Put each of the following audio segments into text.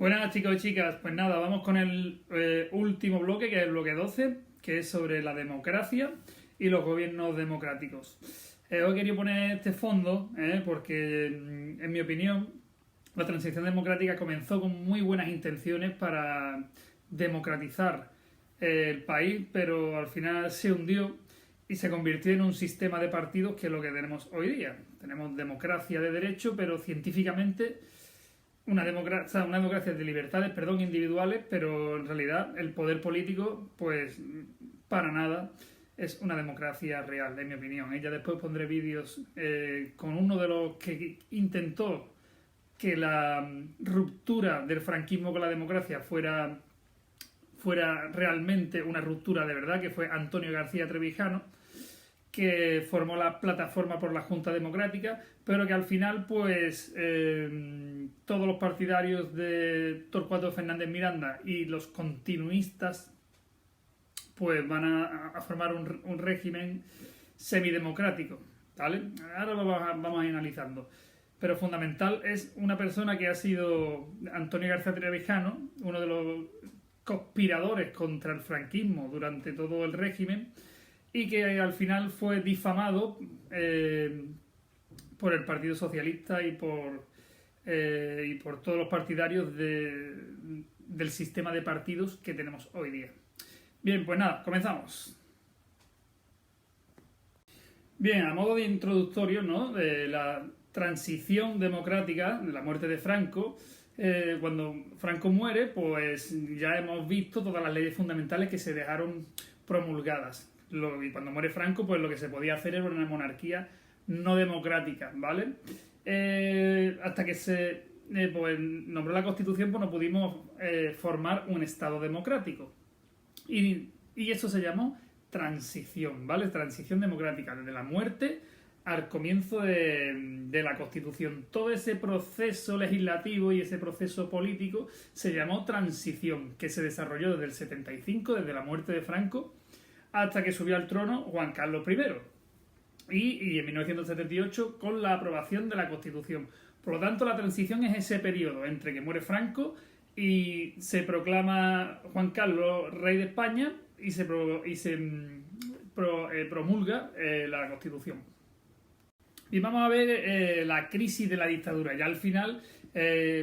Buenas chicos y chicas, pues nada, vamos con el último bloque, que es el bloque 12, que es sobre la democracia y los gobiernos democráticos. Hoy quería poner este fondo porque, en mi opinión, la transición democrática comenzó con muy buenas intenciones para democratizar el país, pero al final se hundió y se convirtió en un sistema de partidos que es lo que tenemos hoy día. Tenemos democracia de derecho, pero científicamente una democracia de libertades, individuales, pero en realidad el poder político, pues para nada es una democracia real, en mi opinión. Ya después pondré vídeos con uno de los que intentó que la ruptura del franquismo con la democracia fuera realmente una ruptura de verdad, que fue Antonio García Trevijano, que formó la plataforma por la Junta Democrática, pero que al final, pues, todos los partidarios de Torcuato Fernández Miranda y los continuistas, pues van a formar un régimen semidemocrático, ¿vale? Ahora lo vamos a ir analizando. Pero fundamental es una persona que ha sido Antonio García Trevijano, uno de los conspiradores contra el franquismo durante todo el régimen, y que al final fue difamado por el Partido Socialista y por todos los partidarios del sistema de partidos que tenemos hoy día. Bien, pues nada, comenzamos. Bien, a modo de introductorio, ¿no?, de la transición democrática, de la muerte de Franco, cuando Franco muere, pues ya hemos visto todas las leyes fundamentales que se dejaron promulgadas. Y cuando muere Franco, pues lo que se podía hacer era una monarquía no democrática, ¿vale? Hasta que se pues, nombró la Constitución, pues no pudimos formar un Estado democrático. Y eso se llamó transición, ¿vale? Transición democrática, desde la muerte al comienzo de la Constitución. Todo ese proceso legislativo y ese proceso político se llamó transición, que se desarrolló desde el 75, desde la muerte de Franco, hasta que subió al trono Juan Carlos I. Y en 1978 con la aprobación de la Constitución. Por lo tanto, la transición es ese periodo entre que muere Franco y se proclama Juan Carlos rey de España y se promulga la Constitución. Y vamos a ver la crisis de la dictadura. Ya al final,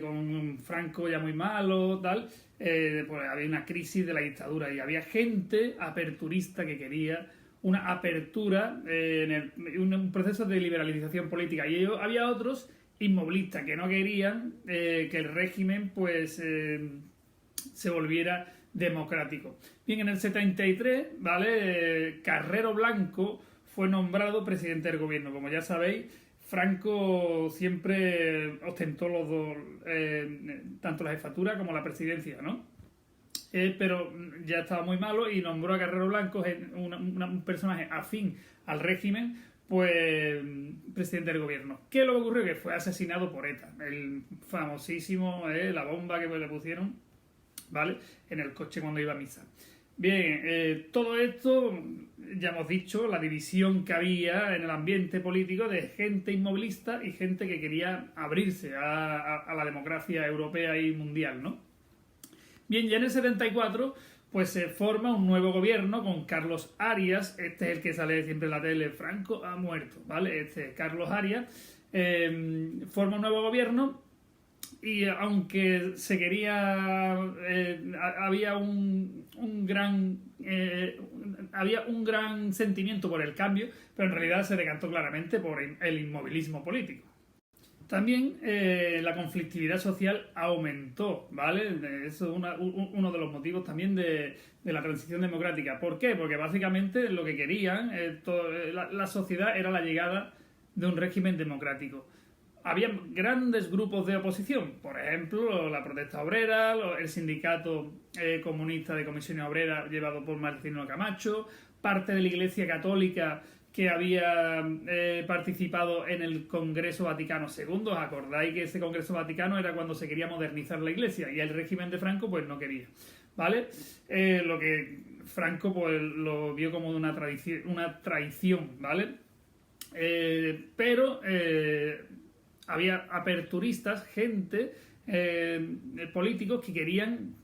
con Franco ya muy malo, tal, pues había una crisis de la dictadura y había gente aperturista que quería una apertura en un proceso de liberalización política. Y había otros inmovilistas que no querían que el régimen pues se volviera democrático. Bien, en el 73, ¿vale? Carrero Blanco fue nombrado presidente del gobierno. Como ya sabéis, Franco siempre ostentó los dos, tanto la jefatura como la presidencia, ¿no? Pero ya estaba muy malo y nombró a Carrero Blanco, un personaje afín al régimen, pues presidente del gobierno. ¿Qué es lo que ocurrió? Que fue asesinado por ETA, el famosísimo, la bomba que le pusieron, ¿vale?, en el coche cuando iba a misa. Bien, todo esto, ya hemos dicho, la división que había en el ambiente político de gente inmovilista y gente que quería abrirse a la democracia europea y mundial, ¿no? Bien, ya en el 74, pues se forma un nuevo gobierno con Carlos Arias. Este es el que sale siempre en la tele: Franco ha muerto, ¿vale? Este es Carlos Arias. Forma un nuevo gobierno. Y aunque se quería, había un gran sentimiento por el cambio, pero en realidad se decantó claramente por el inmovilismo político. También la conflictividad social aumentó, ¿vale? Eso es uno de los motivos también de la transición democrática. ¿Por qué? Porque básicamente lo que querían la sociedad era la llegada de un régimen democrático. Había grandes grupos de oposición, por ejemplo, la protesta obrera, el sindicato comunista de Comisiones Obreras llevado por Marcelino Camacho, parte de la Iglesia Católica que había participado en el Congreso Vaticano II. ¿Os acordáis que ese Congreso Vaticano era cuando se quería modernizar la Iglesia? Y el régimen de Franco pues no quería, ¿vale? Lo que Franco pues lo vio como una traición, ¿vale? Pero había aperturistas, gente políticos que querían,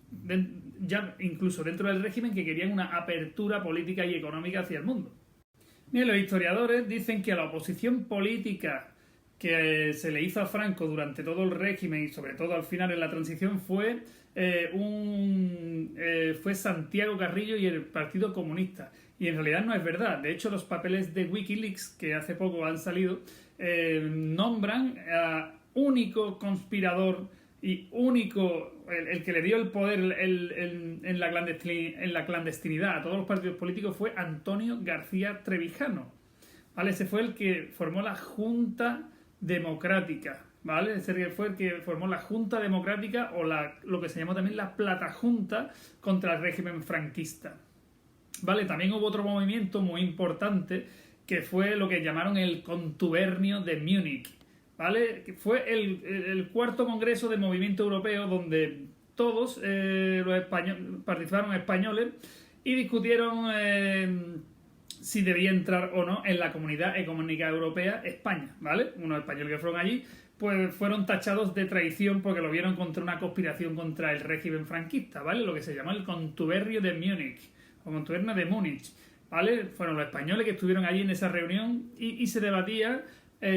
ya incluso dentro del régimen, que querían una apertura política y económica hacia el mundo. Bien, los historiadores dicen que a la oposición política que se le hizo a Franco durante todo el régimen y sobre todo al final en la transición fue Santiago Carrillo y el Partido Comunista. Y en realidad no es verdad. De hecho, los papeles de Wikileaks que hace poco han salido nombran a único conspirador y único, el que le dio el poder en la clandestinidad a todos los partidos políticos fue Antonio García Trevijano. ¿Vale? Ese fue el que formó la Junta Democrática, ¿vale? Ese fue el que formó la Junta Democrática o lo que se llamó también la Platajunta contra el régimen franquista. ¿Vale? También hubo otro movimiento muy importante que fue lo que llamaron el Contubernio de Múnich, ¿vale? Que fue el cuarto congreso del movimiento europeo donde todos participaron españoles y discutieron si debía entrar o no en la Comunidad Económica Europea España, ¿vale? Unos españoles que fueron allí pues fueron tachados de traición porque lo vieron contra una conspiración contra el régimen franquista, ¿vale? Lo que se llama el Contubernio de Múnich o Contubernio de Múnich, ¿vale? Fueron los españoles que estuvieron allí en esa reunión y se debatía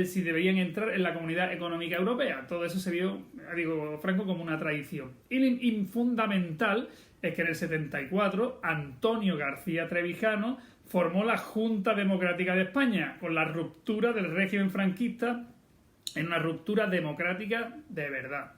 si debían entrar en la Comunidad Económica Europea. Todo eso se vio, digo, Franco, como una traición. Y fundamental es que en el 74 Antonio García Trevijano formó la Junta Democrática de España con la ruptura del régimen franquista en una ruptura democrática de verdad.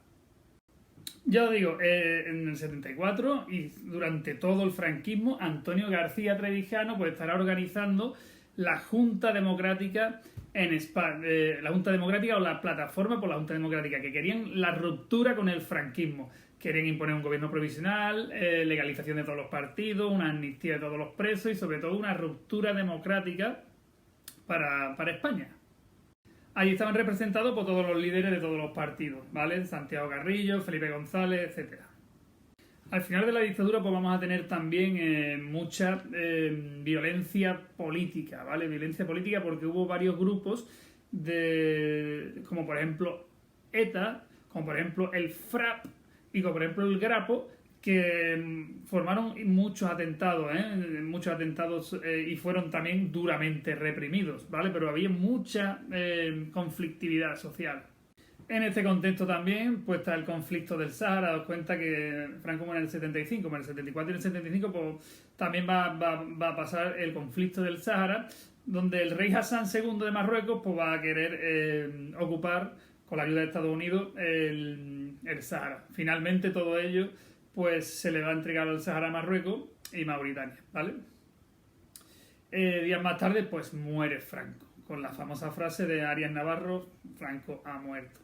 Ya os digo, en el 74 y durante todo el franquismo, Antonio García Trevijano pues estará organizando la Junta Democrática en España, la Junta Democrática o la Plataforma por la Junta Democrática, que querían la ruptura con el franquismo. Querían imponer un gobierno provisional, legalización de todos los partidos, una amnistía de todos los presos y sobre todo una ruptura democrática para España. Allí estaban representados por todos los líderes de todos los partidos, ¿vale? Santiago Carrillo, Felipe González, etc. Al final de la dictadura pues vamos a tener también mucha violencia política, ¿vale? Violencia política porque hubo varios grupos como por ejemplo ETA, como por ejemplo el FRAP y como por ejemplo el Grapo, que formaron muchos atentados y fueron también duramente reprimidos, ¿vale? Pero había mucha conflictividad social. En este contexto también pues está el conflicto del Sáhara. Daos cuenta que Franco muere en el 75, en el 74 y en el 75 pues también va a pasar el conflicto del Sáhara, donde el rey Hassan II de Marruecos pues va a querer ocupar con la ayuda de Estados Unidos el Sáhara. Finalmente todo ello pues se le va a entregar al Sáhara a Marruecos y Mauritania, ¿vale? Días más tarde pues muere Franco, con la famosa frase de Arias Navarro: Franco ha muerto.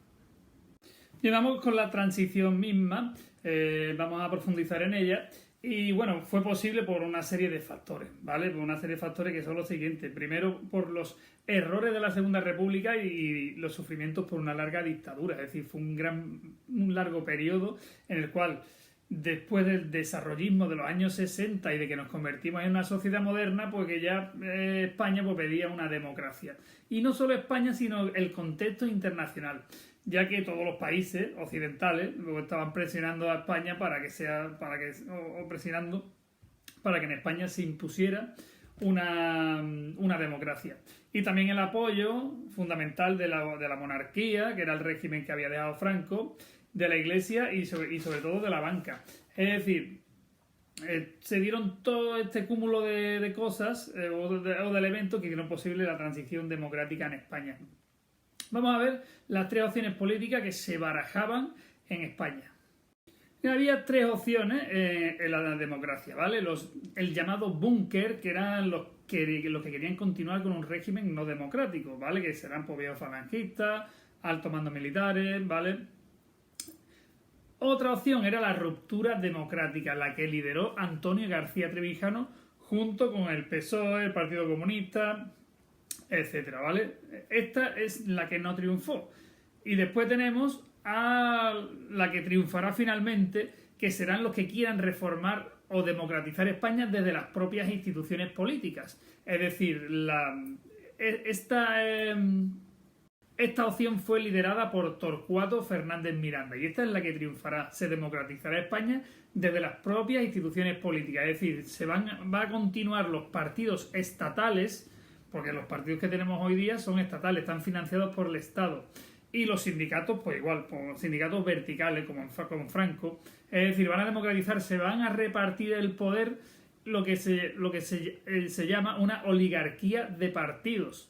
Y vamos con la transición misma, vamos a profundizar en ella. Y bueno, fue posible por una serie de factores, ¿vale? Por una serie de factores que son los siguientes. Primero, por los errores de la Segunda República y los sufrimientos por una larga dictadura. Es decir, fue un largo periodo en el cual, después del desarrollismo de los años 60 y de que nos convertimos en una sociedad moderna, pues que ya España pues, pedía una democracia. Y no solo España, sino el contexto internacional, ya que todos los países occidentales estaban presionando a España para que en España se impusiera una democracia. Y también el apoyo fundamental de la monarquía, que era el régimen que había dejado Franco, de la Iglesia y sobre todo de la banca. Es decir, se dieron todo este cúmulo de cosas o de elementos que hicieron posible la transición democrática en España. Vamos a ver las tres opciones políticas que se barajaban en España. Y había tres opciones en la democracia, ¿vale? El llamado búnker, que eran los que querían continuar con un régimen no democrático, ¿vale? Que serán poblados falangistas, altos mandos militares, ¿vale? Otra opción era la ruptura democrática, la que lideró Antonio García Trevijano junto con el PSOE, el Partido Comunista, etcétera, ¿vale? Esta es la que no triunfó. Y después tenemos a la que triunfará finalmente, que serán los que quieran reformar o democratizar España desde las propias instituciones políticas. Es decir, Esta opción fue liderada por Torcuato Fernández Miranda y esta es la que triunfará. Se democratizará España desde las propias instituciones políticas, es decir, va a continuar los partidos estatales, porque los partidos que tenemos hoy día son estatales, están financiados por el Estado. Y los sindicatos, pues igual, pues sindicatos verticales, como en Franco. Es decir, van a democratizar, se van a repartir el poder, lo que se llama una oligarquía de partidos.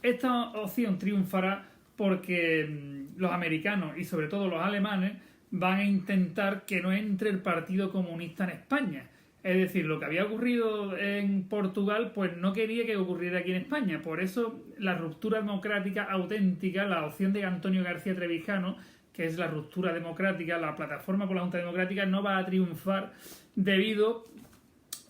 Esta opción triunfará porque los americanos y sobre todo los alemanes van a intentar que no entre el Partido Comunista en España. Es decir, lo que había ocurrido en Portugal, pues no quería que ocurriera aquí en España. Por eso la ruptura democrática auténtica, la opción de Antonio García Trevijano, que es la ruptura democrática, la plataforma por la Junta Democrática, no va a triunfar debido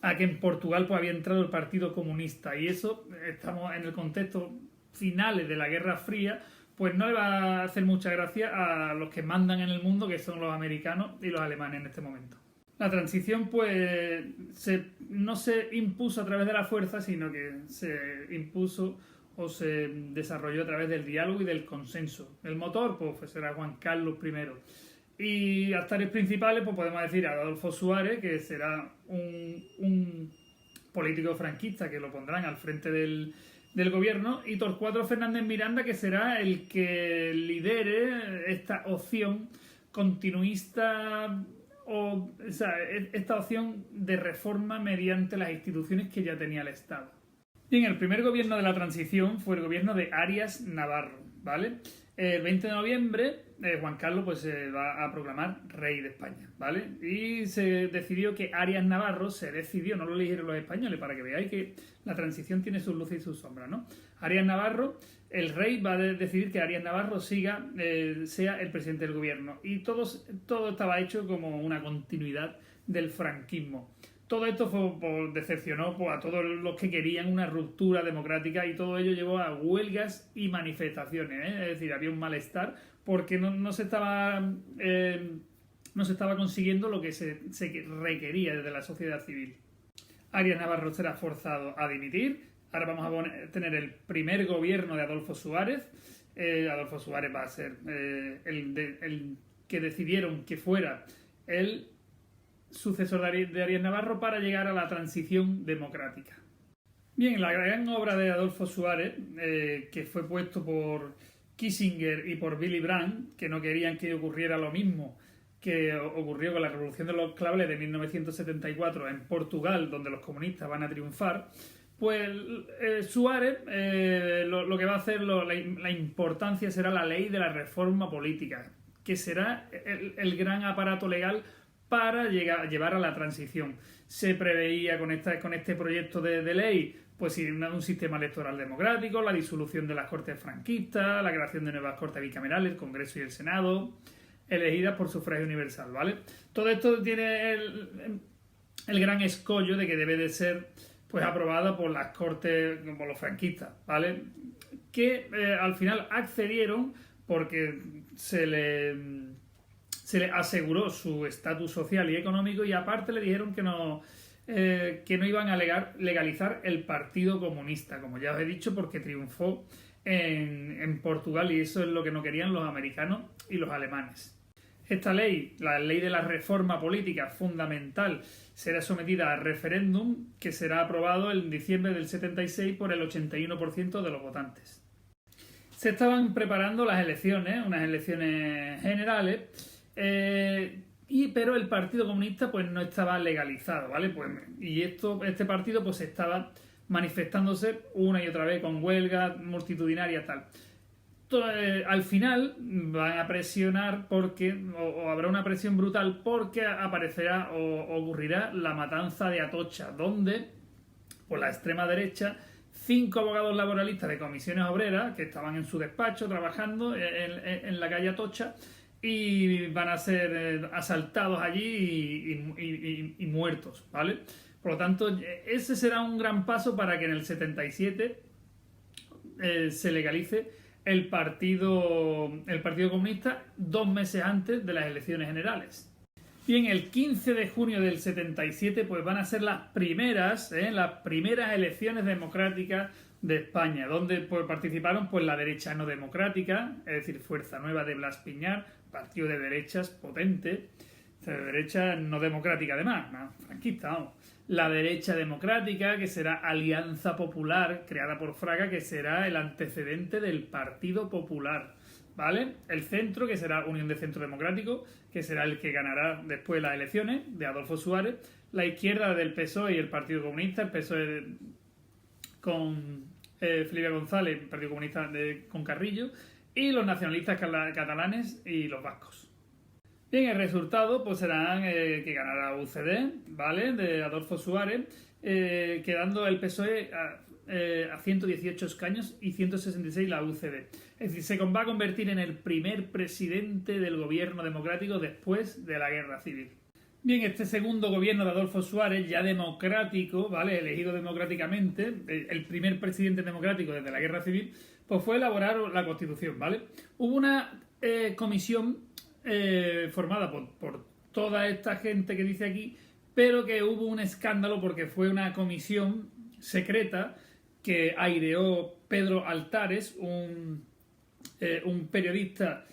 a que en Portugal pues había entrado el Partido Comunista. Y eso, estamos en el contexto finales de la Guerra Fría, pues no le va a hacer mucha gracia a los que mandan en el mundo, que son los americanos y los alemanes en este momento. La transición pues no se impuso a través de la fuerza, sino que se impuso o se desarrolló a través del diálogo y del consenso. El motor pues será Juan Carlos I. Y actores principales pues podemos decir a Adolfo Suárez, que será un político franquista que lo pondrán al frente del gobierno, y Torcuato Fernández Miranda, que será el que lidere esta opción continuista o sea, esta opción de reforma mediante las instituciones que ya tenía el Estado. Bien, el primer gobierno de la transición fue el gobierno de Arias Navarro, ¿vale? El 20 de noviembre Juan Carlos pues se va a proclamar rey de España, ¿vale? Y se decidió que Arias Navarro no lo eligieron los españoles, para que veáis que la transición tiene sus luces y sus sombras, ¿no? Arias Navarro, el rey va a decidir que Arias Navarro sea el presidente del gobierno. Y todo estaba hecho como una continuidad del franquismo. Todo esto decepcionó a todos los que querían una ruptura democrática, y todo ello llevó a huelgas y manifestaciones, ¿eh? Es decir, había un malestar porque no se estaba consiguiendo lo que se requería desde la sociedad civil. Arias Navarro será forzado a dimitir. Ahora vamos a tener el primer gobierno de Adolfo Suárez. Adolfo Suárez va a ser el que decidieron que fuera el sucesor de Arias Navarro para llegar a la transición democrática. Bien, la gran obra de Adolfo Suárez, que fue puesto por Kissinger y por Willy Brandt, que no querían que ocurriera lo mismo que ocurrió con la Revolución de los Claveles de 1974 en Portugal, donde los comunistas van a triunfar. Pues Suárez lo que va a hacer, la importancia será la ley de la reforma política, que será el gran aparato legal para llevar a la transición. Se preveía con este proyecto de ley pues un sistema electoral democrático, la disolución de las Cortes franquistas, la creación de nuevas Cortes bicamerales, el Congreso y el Senado, elegidas por sufragio universal, ¿vale? Todo esto tiene el gran escollo de que debe de ser pues aprobada por las Cortes, por los franquistas, ¿vale? Que al final accedieron porque se le aseguró su estatus social y económico, y aparte le dijeron que no iban a legalizar el Partido Comunista, como ya os he dicho, porque triunfó en Portugal, y eso es lo que no querían los americanos y los alemanes. Esta ley, la ley de la reforma política fundamental, será sometida a referéndum, que será aprobado en diciembre del 76 por el 81% de los votantes. Se estaban preparando las elecciones, unas elecciones generales, pero el Partido Comunista pues no estaba legalizado, ¿vale? Y este partido pues estaba manifestándose una y otra vez con huelgas multitudinarias, tal. Al final van a presionar o habrá una presión brutal, porque aparecerá o ocurrirá la matanza de Atocha, donde por la extrema derecha 5 abogados laboralistas de comisiones obreras que estaban en su despacho trabajando en la calle Atocha, y van a ser asaltados allí y muertos, ¿vale? Por lo tanto, ese será un gran paso para que en el 77 se legalice el Partido Comunista 2 meses antes de las elecciones generales. Bien, el 15 de junio del 77 pues van a ser las primeras elecciones democráticas de España, donde pues, participaron pues, la derecha no democrática, es decir, Fuerza Nueva de Blas Piñar, partido de derechas potente, de derecha no democrática además, no, franquista, vamos. La derecha democrática, que será Alianza Popular, creada por Fraga, que será el antecedente del Partido Popular, ¿vale? El centro, que será Unión de Centro Democrático, que será el que ganará después las elecciones, de Adolfo Suárez. La izquierda del PSOE y el Partido Comunista, el PSOE con Felipe González, el Partido Comunista con Carrillo, y los nacionalistas catalanes y los vascos. Bien, el resultado pues será que ganará UCD, ¿vale? De Adolfo Suárez, quedando el PSOE a 118 escaños y 166 la UCD. Es decir, se va a convertir en el primer presidente del gobierno democrático después de la Guerra Civil. Bien, este segundo gobierno de Adolfo Suárez, ya democrático, ¿vale? Elegido democráticamente, el primer presidente democrático desde la Guerra Civil, pues fue elaborar la Constitución, ¿vale? Hubo una comisión formada por toda esta gente que dice aquí, pero que hubo un escándalo porque fue una comisión secreta que aireó Pedro Altares, un periodista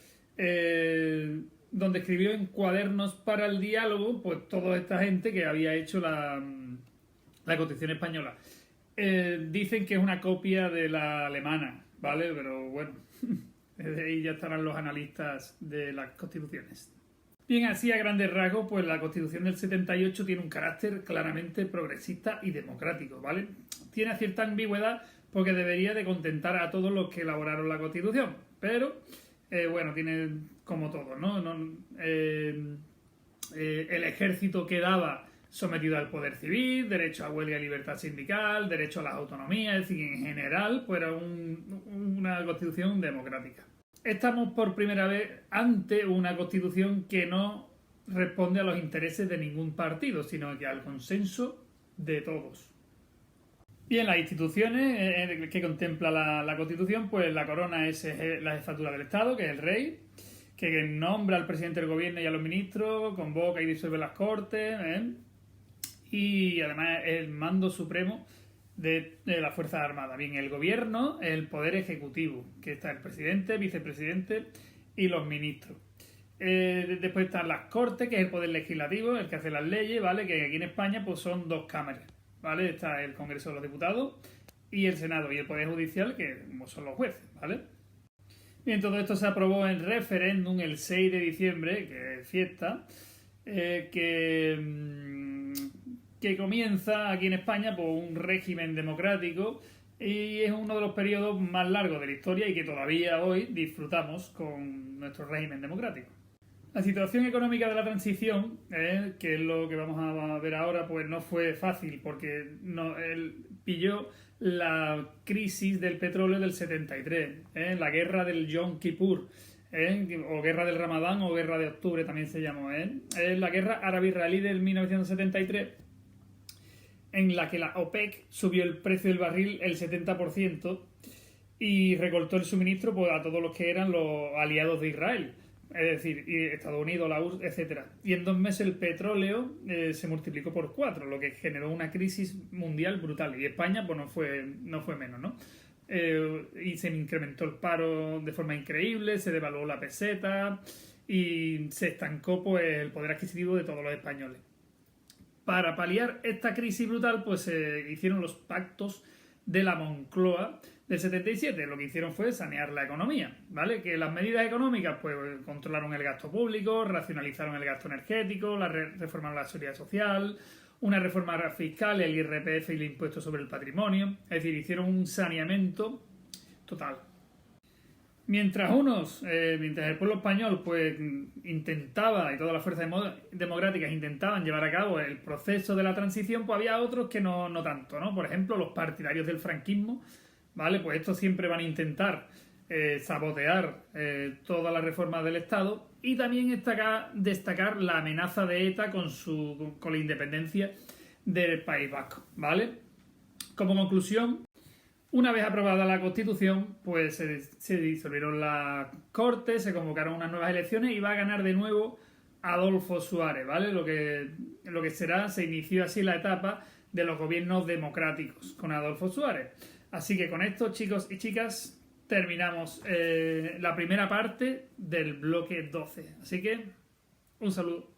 donde escribió en cuadernos para el diálogo pues toda esta gente que había hecho la Constitución española. Dicen que es una copia de la alemana, ¿vale? Pero bueno, ahí ya estarán los analistas de las constituciones. Bien, así a grandes rasgos, pues la Constitución del 78 tiene un carácter claramente progresista y democrático, ¿vale? Tiene cierta ambigüedad porque debería de contentar a todos los que elaboraron la Constitución, pero bueno, tiene como todo, ¿no? El ejército quedaba sometido al poder civil, derecho a huelga y libertad sindical, derecho a las autonomías, es decir, en general, pues era una constitución democrática. Estamos por primera vez ante una constitución que no responde a los intereses de ningún partido, sino que al consenso de todos. Bien, las instituciones que contempla la Constitución, pues la corona es la jefatura del Estado, que es el rey, que nombra al presidente del gobierno y a los ministros, convoca y disuelve las cortes, y además es el mando supremo de las Fuerzas Armadas. Bien, el gobierno es el poder ejecutivo, que está el presidente, vicepresidente y los ministros. Después están las Cortes, que es el poder legislativo, el que hace las leyes, ¿vale? Que aquí en España pues son dos cámaras, ¿vale? Está el Congreso de los Diputados y el Senado, y el Poder Judicial, que son los jueces, ¿vale? Bien, todo esto se aprobó en referéndum el 6 de diciembre, que es fiesta, que comienza aquí en España por un régimen democrático y es uno de los periodos más largos de la historia y que todavía hoy disfrutamos con nuestro régimen democrático. La situación económica de la transición, que es lo que vamos a ver ahora, pues no fue fácil porque él pilló la crisis del petróleo del 73, la guerra del Yom Kippur, o guerra del Ramadán o guerra de octubre también se llamó. La guerra árabe-israelí del 1973, en la que la OPEC subió el precio del barril el 70% y recortó el suministro pues, a todos los que eran los aliados de Israel, es decir, Estados Unidos, la URSS, etc. Y en 2 meses el petróleo se multiplicó por 4, lo que generó una crisis mundial brutal. Y España pues, no fue menos, ¿no? Y se incrementó el paro de forma increíble, se devaluó la peseta y se estancó pues, el poder adquisitivo de todos los españoles. Para paliar esta crisis brutal, pues se hicieron los pactos de la Moncloa del 77. Lo que hicieron fue sanear la economía, ¿vale? Que las medidas económicas, pues controlaron el gasto público, racionalizaron el gasto energético, reformaron la seguridad social, una reforma fiscal, el IRPF y el impuesto sobre el patrimonio. Es decir, hicieron un saneamiento total. Mientras el pueblo español pues intentaba, y todas las fuerzas democráticas intentaban llevar a cabo el proceso de la transición, pues había otros que no tanto, ¿no? Por ejemplo, los partidarios del franquismo, ¿vale? Pues estos siempre van a intentar sabotear todas las reformas del Estado y también destacar la amenaza de ETA con la independencia del País Vasco, ¿vale? Como conclusión, una vez aprobada la Constitución, pues se disolvieron las Cortes, se convocaron unas nuevas elecciones y va a ganar de nuevo Adolfo Suárez, ¿vale? Lo que se inició así la etapa de los gobiernos democráticos con Adolfo Suárez. Así que con esto, chicos y chicas, terminamos la primera parte del bloque 12. Así que, un saludo.